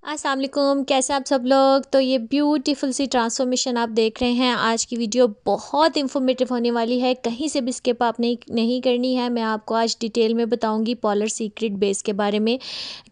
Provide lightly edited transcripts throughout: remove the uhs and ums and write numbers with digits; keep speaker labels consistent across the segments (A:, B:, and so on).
A: अस्सलाम वालेकुम, कैसे आप सब लोग। तो ये ब्यूटीफुल सी ट्रांसफॉर्मेशन आप देख रहे हैं। आज की वीडियो बहुत इंफॉर्मेटिव होने वाली है, कहीं से भी स्किप आप नहीं करनी है। मैं आपको आज डिटेल में बताऊंगी पॉलर सीक्रेट बेस के बारे में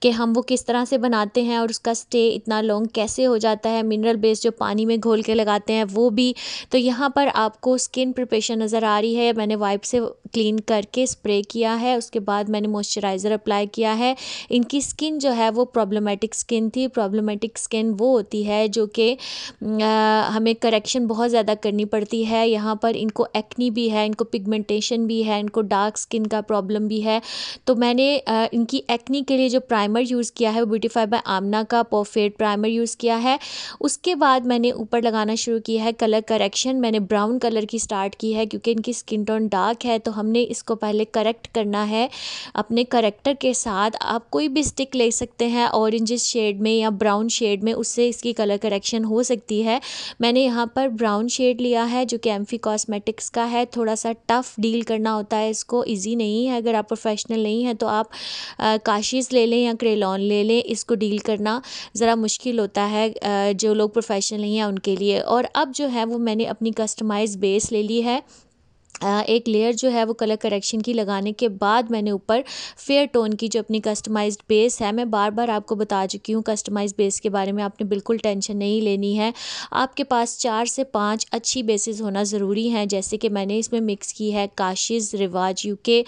A: कि हम वो किस तरह से बनाते हैं और उसका स्टे इतना लॉन्ग कैसे हो जाता है। मिनरल बेस जो पानी में घोल के लगाते हैं वो भी। तो यहाँ पर आपको स्किन प्रिपरेशन नज़र आ रही है। मैंने वाइप से क्लीन करके स्प्रे किया है, उसके बाद मैंने मॉइस्चराइज़र अप्लाई किया है। इनकी स्किन जो है वो प्रॉब्लमेटिक स्किन थी। प्रॉब्लमेटिक स्किन वो होती है जो कि हमें करेक्शन बहुत ज़्यादा करनी पड़ती है। यहाँ पर इनको एक्नी भी है, इनको पिगमेंटेशन भी है, इनको डार्क स्किन का प्रॉब्लम भी है। तो मैंने इनकी एक्नी के लिए जो प्राइमर यूज़ किया है वो ब्यूटीफाई बाय आमना का परफेक्ट प्राइमर यूज़ किया है। उसके बाद मैंने ऊपर लगाना शुरू किया है कलर करेक्शन। मैंने ब्राउन कलर की स्टार्ट की है क्योंकि इनकी स्किन टोन डार्क है, तो हमने इसको पहले करेक्ट करना है अपने करेक्टर के साथ। आप कोई भी स्टिक ले सकते हैं ऑरेंज शेड में या ब्राउन शेड में, उससे इसकी कलर करेक्शन हो सकती है। मैंने यहाँ पर ब्राउन शेड लिया है जो कि एम्फी कॉस्मेटिक्स का है। थोड़ा सा टफ़ डील करना होता है, इसको इजी नहीं है। अगर आप प्रोफेशनल नहीं हैं तो आप काशीज़ ले लें या क्रेलॉन ले लें। इसको डील करना ज़रा मुश्किल होता है जो लोग प्रोफेशनल नहीं हैं उनके लिए। और अब जो है वो मैंने अपनी कस्टमाइज़ बेस ले ली है। एक लेयर जो है वो कलर करेक्शन की लगाने के बाद मैंने ऊपर फेयर टोन की जो अपनी कस्टमाइज्ड बेस है, मैं बार बार आपको बता चुकी हूँ कस्टमाइज्ड बेस के बारे में आपने बिल्कुल टेंशन नहीं लेनी है। आपके पास 4 से 5 अच्छी बेसेस होना ज़रूरी हैं। जैसे कि मैंने इसमें मिक्स की है काशिज़, रिवाज यूके,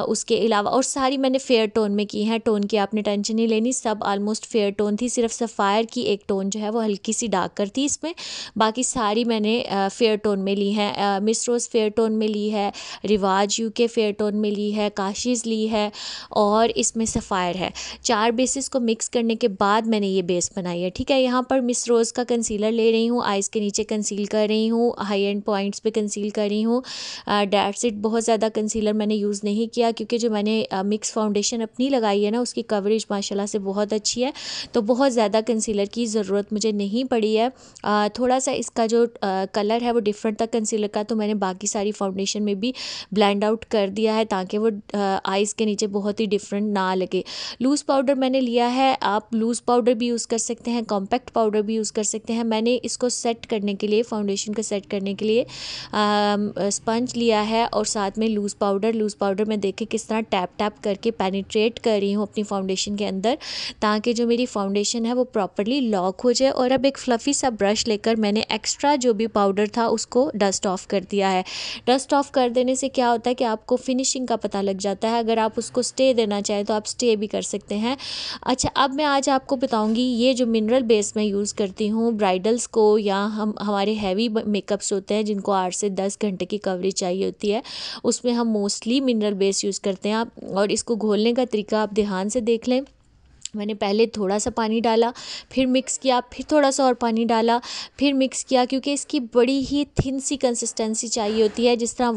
A: उसके अलावा और सारी मैंने फेयर टोन में की हैं। टोन की आपने टेंशन नहीं लेनी, सब ऑलमोस्ट फेयर टोन थी। सिर्फ सफ़ायर की एक टोन जो है वो हल्की सी डार्कर थी इसमें, बाकी सारी मैंने फेयर टोन में ली हैं। मिस रोज़ फेयर टोन में ली है, रिवाज यूके फेयर टोन में ली है, काशीज़ ली है और इसमें सफ़ायर है। 4 बेसिस को मिक्स करने के बाद मैंने ये बेस बनाई है। ठीक है, यहाँ पर मिस रोज़ का कंसीलर ले रही हूँ, आइज़ के नीचे कंसील कर रही हूँ, हाई एंड पॉइंट्स पे कंसील कर रही हूँ। डेट्स इट, बहुत ज़्यादा कंसीलर मैंने यूज़ नहीं किया क्योंकि जो मैंने मिक्स फाउंडेशन अपनी लगाई है ना उसकी कवरेज माशाल्लाह से बहुत अच्छी है, तो बहुत ज़्यादा कंसीलर की ज़रूरत मुझे नहीं पड़ी है। थोड़ा सा इसका जो कलर है वो डिफरेंट था कंसीलर का, तो मैंने बाकी सारी फाउंडेशन में भी ब्लेंड आउट कर दिया है ताकि वो आइज़ के नीचे बहुत ही डिफरेंट ना लगे। लूज़ पाउडर मैंने लिया है, आप लूज़ पाउडर भी यूज़ कर सकते हैं, कॉम्पैक्ट पाउडर भी यूज़ कर सकते हैं। मैंने इसको सेट करने के लिए, फाउंडेशन को सेट करने के लिए स्पंज लिया है और साथ में लूज़ पाउडर मैं देखे किस तरह टैप टैप करके पेनिट्रेट कर रही हूँ अपनी फाउंडेशन के अंदर, ताकि जो मेरी फाउंडेशन है वो प्रॉपरली लॉक हो जाए। और अब एक फ्लफ़ी सा ब्रश लेकर मैंने एक्स्ट्रा जो भी पाउडर था उसको डस्ट ऑफ कर दिया है। डस्ट ऑफ कर देने से क्या होता है कि आपको फिनिशिंग का पता लग जाता है। अगर आप उसको स्टे देना चाहें तो आप स्टे भी कर सकते हैं। अच्छा, अब मैं आज आपको बताऊंगी ये जो मिनरल बेस मैं यूज़ करती हूँ ब्राइडल्स को या हमारे हैवी मेकअप्स होते हैं जिनको 8 से 10 घंटे की कवरेज चाहिए होती है, उसमें हम मोस्टली मिनरल बेस यूज़ करते हैं। आप और इसको घोलने का तरीका आप ध्यान से देख लें। मैंने पहले थोड़ा सा पानी डाला, फिर मिक्स किया, फिर थोड़ा सा और पानी डाला, फिर मिक्स किया, क्योंकि इसकी बड़ी ही थिन सी कंसिस्टेंसी चाहिए होती है। जिस तरह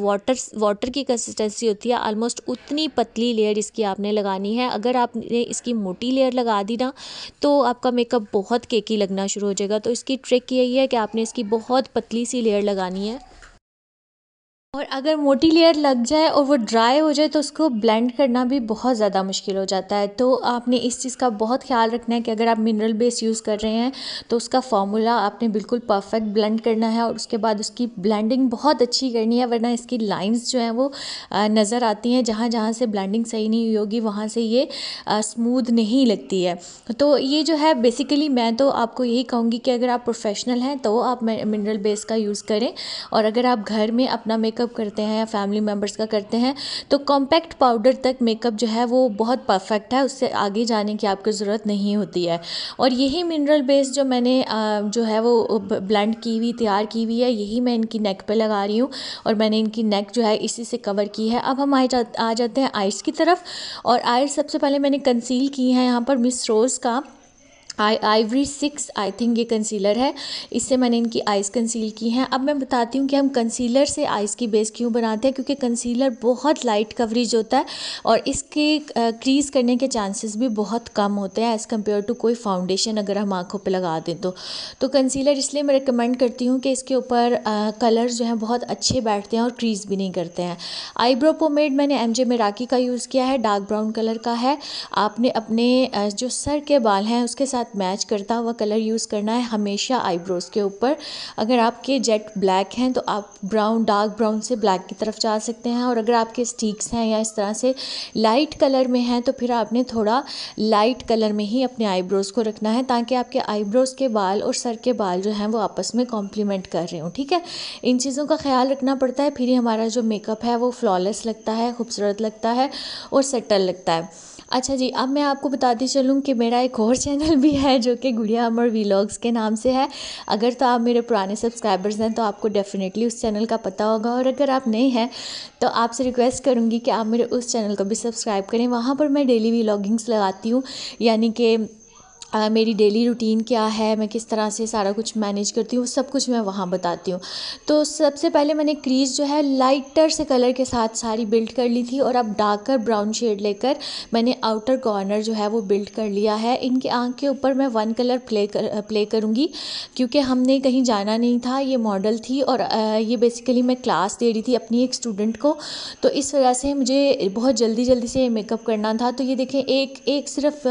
A: वाटर की कंसिस्टेंसी होती है ऑलमोस्ट उतनी पतली लेयर इसकी आपने लगानी है। अगर आपने इसकी मोटी लेयर लगा दी ना तो आपका मेकअप बहुत केकी लगना शुरू हो जाएगा। तो इसकी ट्रिक यही है कि आपने इसकी बहुत पतली सी लेयर लगानी है। और अगर मोटी लेयर लग जाए और वो ड्राई हो जाए तो उसको ब्लेंड करना भी बहुत ज़्यादा मुश्किल हो जाता है। तो आपने इस चीज़ का बहुत ख्याल रखना है कि अगर आप मिनरल बेस यूज़ कर रहे हैं तो उसका फॉर्मूला आपने बिल्कुल परफेक्ट ब्लेंड करना है और उसके बाद उसकी ब्लेंडिंग बहुत अच्छी करनी है, वरना इसकी लाइंस जो हैं वो नज़र आती हैं। जहाँ जहाँ से ब्लेंडिंग सही नहीं हुई होगी वहाँ से ये स्मूथ नहीं लगती है। तो ये जो है बेसिकली मैं तो आपको यही कहूँगी कि अगर आप प्रोफेशनल हैं तो आप मिनरल बेस का यूज़ करें, और अगर आप घर में अपना मेकअप करते हैं या फैमिली मेम्बर्स का करते हैं तो कॉम्पैक्ट पाउडर तक मेकअप जो है वो बहुत परफेक्ट है, उससे आगे जाने की आपको ज़रूरत नहीं होती है। और यही मिनरल बेस जो मैंने जो है वो ब्लेंड की हुई तैयार की हुई है, यही मैं इनकी नेक पे लगा रही हूँ और मैंने इनकी नेक जो है इसी से कवर की है। अब हम आ जाते हैं आइज़ की तरफ। और आइज़ सबसे पहले मैंने कंसील की है यहाँ पर मिस रोज़ का आइवरी 6 आई थिंक ये कंसीलर है, इससे मैंने इनकी आइज़ कंसील की हैं। अब मैं बताती हूँ कि हम कंसीलर से आइज़ की बेस क्यों बनाते हैं, क्योंकि कंसीलर बहुत लाइट कवरेज होता है और इसके क्रीज़ करने के चांसेस भी बहुत कम होते हैं एज़ कम्पेयर टू कोई फाउंडेशन अगर हम आँखों पे लगा दें तो कंसीलर इसलिए मैं रिकमेंड करती हूँ कि इसके ऊपर कलर्स जो हैं बहुत अच्छे बैठते हैं और क्रीज़ भी नहीं करते हैं। आईब्रो पोमेड मैंने MJ मेराकी का यूज़ किया है, डार्क ब्राउन कलर का है। आपने अपने जो सर के बाल हैं उसके साथ साथ मैच करता हुआ कलर यूज़ करना है हमेशा आईब्रोज़ के ऊपर। अगर आपके जेट ब्लैक हैं तो आप ब्राउन, डार्क ब्राउन से ब्लैक की तरफ जा सकते हैं, और अगर आपके स्टिक्स हैं या इस तरह से लाइट कलर में हैं तो फिर आपने थोड़ा लाइट कलर में ही अपने आईब्रोज़ को रखना है, ताकि आपके आईब्रोज़ के बाल और सर के बाल जो हैं वो आपस में कॉम्प्लीमेंट कर रहे हों। ठीक है, इन चीज़ों का ख्याल रखना पड़ता है, फिर ही हमारा जो मेकअप है वो फ्लॉलेस लगता है, खूबसूरत लगता है और सटल लगता है। अच्छा जी, अब मैं आपको बताती चलूँ कि मेरा एक और चैनल भी है जो कि गुड़िया अमर व्लॉग्स के नाम से है। अगर तो आप मेरे पुराने सब्सक्राइबर्स हैं तो आपको डेफिनेटली उस चैनल का पता होगा, और अगर आप नए हैं तो आपसे रिक्वेस्ट करूँगी कि आप मेरे उस चैनल को भी सब्सक्राइब करें। वहाँ पर मैं डेली व्लॉगिंग्स लगाती हूँ, यानी कि मेरी डेली रूटीन क्या है, मैं किस तरह से सारा कुछ मैनेज करती हूँ, सब कुछ मैं वहाँ बताती हूँ। तो सबसे पहले मैंने क्रीज़ जो है लाइटर से कलर के साथ सारी बिल्ड कर ली थी, और अब डार्कर ब्राउन शेड लेकर मैंने आउटर कॉर्नर जो है वो बिल्ड कर लिया है। इनके आँख के ऊपर मैं वन कलर प्ले करूँगी, क्योंकि हमने कहीं जाना नहीं था, ये मॉडल थी और ये बेसिकली मैं क्लास दे रही थी अपनी एक स्टूडेंट को, तो इस वजह से मुझे बहुत जल्दी से मेकअप करना था। तो ये देखें, एक सिर्फ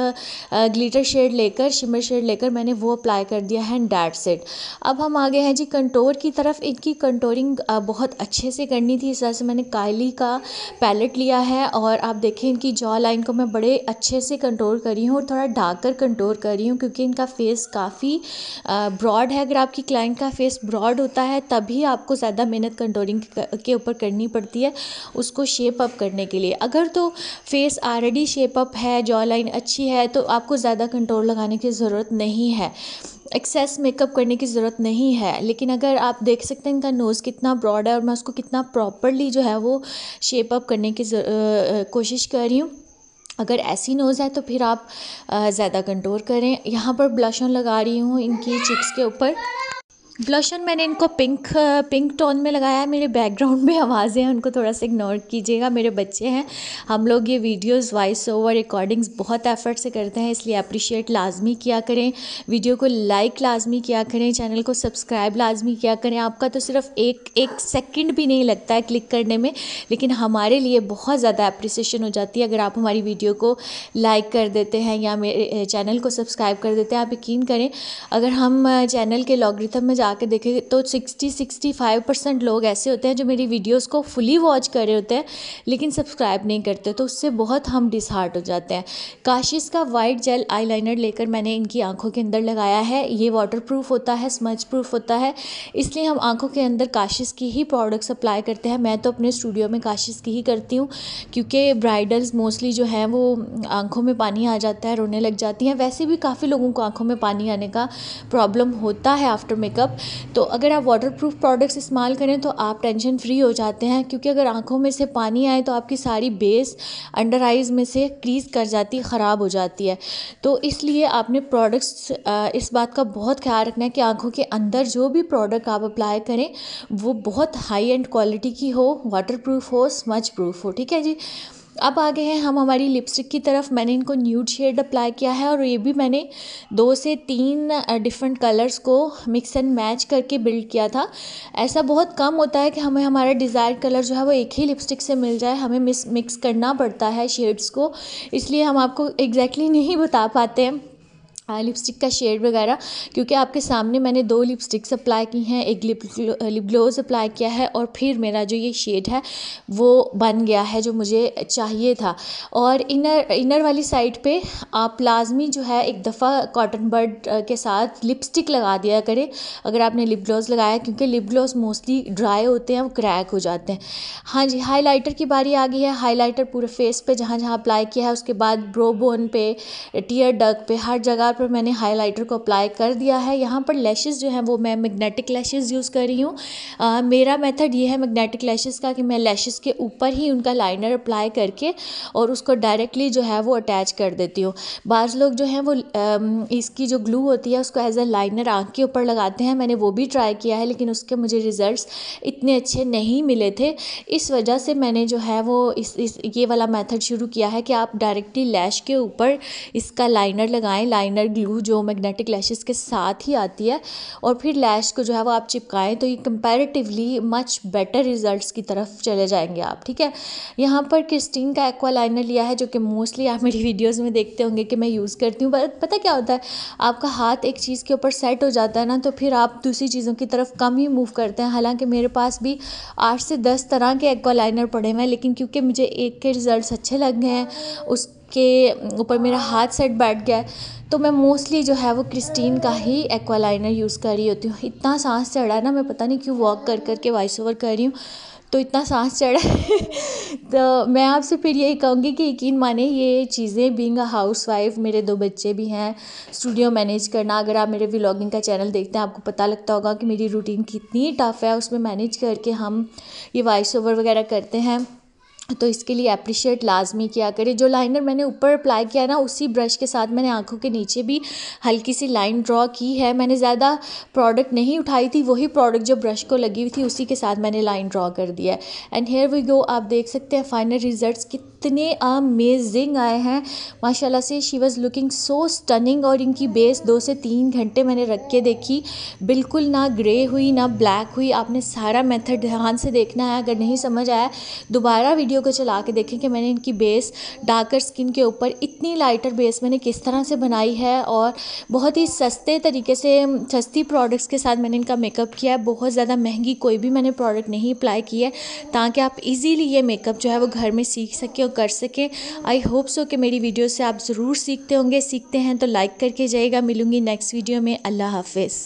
A: ग्लिटर शेड शिमर शेड लेकर मैंने वो अप्लाई कर दिया है, एंड दैट्स इट। अब हम आगे हैं जी कंटोर की तरफ। इनकी कंटोरिंग बहुत अच्छे से करनी थी, इस वजह से मैंने काइली का पैलेट लिया है, और आप देखें इनकी जॉ लाइन को मैं बड़े अच्छे से कंटोर कर रही हूँ, और थोड़ा डार्कर कंटोर कर रही हूँ, क्योंकि इनका फेस काफ़ी ब्रॉड है। अगर आपकी क्लाइंट का फेस ब्रॉड होता है तभी आपको ज़्यादा मेहनत कंटोरिंग के ऊपर करनी पड़ती है, उसको शेप अप करने के लिए। अगर तो फेस ऑलरेडी शेप अप है, जॉ लाइन अच्छी है, तो आपको ज़्यादा कंटोर लगाने की ज़रूरत नहीं है, एक्सेस मेकअप करने की ज़रूरत नहीं है। लेकिन अगर आप देख सकते हैं इनका नोज़ कितना ब्रॉड है, और मैं उसको कितना प्रॉपरली जो है वो शेप अप करने की कोशिश कर रही हूँ। अगर ऐसी नोज़ है तो फिर आप ज़्यादा कंटोर करें। यहाँ पर ब्लश ऑन लगा रही हूँ इनकी चिक्स के ऊपर। ब्लश ऑन मैंने इनको पिंक टोन में लगाया है। मेरे बैकग्राउंड में आवाज़ें हैं, उनको थोड़ा सा इग्नोर कीजिएगा, मेरे बच्चे हैं। हम लोग ये वीडियोस वॉइस ओवर रिकॉर्डिंग्स बहुत एफर्ट से करते हैं, इसलिए अप्रिशिएट लाजमी किया करें, वीडियो को लाइक लाजमी किया करें, चैनल को सब्सक्राइब लाजमी किया करें। आपका तो सिर्फ एक सेकंड भी नहीं लगता है क्लिक करने में, लेकिन हमारे लिए बहुत ज़्यादा अप्रिसिएशन हो जाती है अगर आप हमारी वीडियो को लाइक कर देते हैं या मेरे चैनल को सब्सक्राइब कर देते हैं। आप यकीन करें, अगर हम चैनल के लॉगरिथम में आके देखें तो 60-65% लोग ऐसे होते हैं जो मेरी वीडियोस को फुली वॉच कर रहे होते हैं लेकिन सब्सक्राइब नहीं करते, तो उससे बहुत हम डिसहार्ट हो जाते हैं। काशिश का वाइट जेल आईलाइनर लेकर मैंने इनकी आंखों के अंदर लगाया है। ये वाटरप्रूफ होता है, स्मज प्रूफ होता है, इसलिए हम आंखों के अंदर काशिश की ही प्रोडक्ट्स अप्लाई करते हैं। मैं तो अपने स्टूडियो में काशिश की ही करती हूँ, क्योंकि ब्राइडल्स मोस्टली जो हैं वो आंखों में पानी आ जाता है, रोने लग जाती हैं। वैसे भी काफ़ी लोगों को आंखों में पानी आने का प्रॉब्लम होता है आफ्टर मेकअप, तो अगर आप वाटरप्रूफ प्रोडक्ट्स इस्तेमाल करें तो आप टेंशन फ्री हो जाते हैं, क्योंकि अगर आंखों में से पानी आए तो आपकी सारी बेस अंडर आइज़ में से क्रीज कर जाती है, ख़राब हो जाती है। तो इसलिए आपने प्रोडक्ट्स इस बात का बहुत ख्याल रखना है कि आंखों के अंदर जो भी प्रोडक्ट आप अप्लाई करें वो बहुत हाई एंड क्वालिटी की हो, वाटरप्रूफ हो, स्मज प्रूफ हो। ठीक है जी। अब आगे हैं हम हमारी लिपस्टिक की तरफ। मैंने इनको न्यूड शेड अप्लाई किया है, और ये भी मैंने 2 से 3 डिफरेंट कलर्स को मिक्स एंड मैच करके बिल्ड किया था। ऐसा बहुत कम होता है कि हमें हमारा डिज़ायर्ड कलर जो है वो एक ही लिपस्टिक से मिल जाए, हमें मिक्स करना पड़ता है शेड्स को, इसलिए हम आपको एग्जैक्टली नहीं बता पाते हैं लिपस्टिक का शेड वगैरह, क्योंकि आपके सामने मैंने 2 लिपस्टिक्स अप्लाई की हैं, एक लिप ग्लोज अप्लाई किया है, और फिर मेरा जो ये शेड है वो बन गया है जो मुझे चाहिए था। और इनर वाली साइड पे आप लाजमी जो है एक दफ़ा कॉटन बड के साथ लिपस्टिक लगा दिया करें अगर आपने लिप ग्लोज लगाया, क्योंकि लिप ग्लोज मोस्टली ड्राई होते हैं, वो क्रैक हो जाते हैं। हाँ जी, हाईलाइटर की बारी आ गई है। हाईलाइटर पूरे फेस पे जहाँ जहाँ अप्लाई किया है, उसके बाद ब्रो बोन पे, टीयर डक पे, हर जगह पर मैंने हाइलाइटर को अप्लाई कर दिया है। यहाँ पर लैशेस जो हैं वो मैं मैग्नेटिक लैशेस यूज़ कर रही हूँ। मेरा मेथड ये है मैग्नेटिक लैशेस का कि मैं लैशेस के ऊपर ही उनका लाइनर अप्लाई करके और उसको डायरेक्टली जो है वो अटैच कर देती हूँ। बाज़ लोग जो हैं वो इसकी जो ग्लू होती है उसको एज अ लाइनर आँख के ऊपर लगाते हैं। मैंने वो भी ट्राई किया है, लेकिन उसके मुझे रिज़ल्ट्स इतने अच्छे नहीं मिले थे। इस वजह से मैंने जो है वो ये वाला मेथड शुरू किया है कि आप डायरेक्टली लैश के ऊपर इसका लाइनर लगाएं। लाइनर हेयर ग्लू जो मैग्नेटिक लैशेस के साथ ही आती है, और फिर लैश को जो है वो आप चिपकाएं तो ये कंपैरेटिवली मच बेटर रिजल्ट्स की तरफ चले जाएंगे आप। ठीक है, यहाँ पर क्रिस्टीन का एक्वा लाइनर लिया है, जो कि मोस्टली आप मेरी वीडियोज़ में देखते होंगे कि मैं यूज़ करती हूँ। पता क्या होता है, आपका हाथ एक चीज़ के ऊपर सेट हो जाता है ना, तो फिर आप दूसरी चीज़ों की तरफ कम ही मूव करते हैं। हालांकि मेरे पास भी 8 से 10 तरह के एक्वा लाइनर पड़े हुए हैं, लेकिन क्योंकि मुझे एक के रिज़ल्ट्स अच्छे लग गए हैं, उसके ऊपर मेरा हाथ सेट बैठ गया है, तो मैं मोस्टली जो है वो क्रिस्टीन का ही एक्वा लाइनर यूज़ कर रही होती हूँ। इतना सांस चढ़ा है ना, मैं पता नहीं क्यों वॉक कर के वॉइस ओवर कर रही हूँ, तो इतना सांस चढ़ा है तो मैं आपसे फिर यही कहूँगी कि यकीन माने ये चीज़ें, बीइंग अ हाउस वाइफ, मेरे 2 बच्चे भी हैं, स्टूडियो मैनेज करना, अगर आप मेरे व्लॉगिंग का चैनल देखते हैं आपको पता लगता होगा कि मेरी रूटीन कितनी टफ़ है, उसमें मैनेज करके हम ये वॉइस ओवर वगैरह करते हैं। तो इसके लिए अप्रिशिएट लाजमी किया करें। जो लाइनर मैंने ऊपर अप्लाई किया ना, उसी ब्रश के साथ मैंने आंखों के नीचे भी हल्की सी लाइन ड्रॉ की है। मैंने ज़्यादा प्रोडक्ट नहीं उठाई थी, वही प्रोडक्ट जो ब्रश को लगी हुई थी उसी के साथ मैंने लाइन ड्रॉ कर दिया है। एंड हेयर वी गो, आप देख सकते हैं फाइनल रिजल्ट्स कितने अमेजिंग आए हैं माशाल्लाह से। She was looking so stunning. और इनकी बेस 2 से 3 घंटे मैंने रख के देखी, बिल्कुल ना ग्रे हुई ना ब्लैक हुई। आपने सारा मेथड ध्यान से देखना है, अगर नहीं समझ आया दोबारा वीडियो को चला के देखें कि मैंने इनकी बेस डार्कर स्किन के ऊपर इतनी लाइटर बेस मैंने किस तरह से बनाई है। और बहुत ही सस्ते तरीके से, सस्ती प्रोडक्ट्स के साथ मैंने इनका मेकअप किया है। बहुत ज़्यादा महंगी कोई भी मैंने प्रोडक्ट नहीं अप्लाई की है, ताकि आप इजीली ये मेकअप जो है वो घर में सीख सकें और कर सकें। आई होप सो कि मेरी वीडियो से आप ज़रूर सीखते होंगे। सीखते हैं तो लाइक करके जाइएगा। मिलूंगी नेक्स्ट वीडियो में। अल्लाह हाफिज़।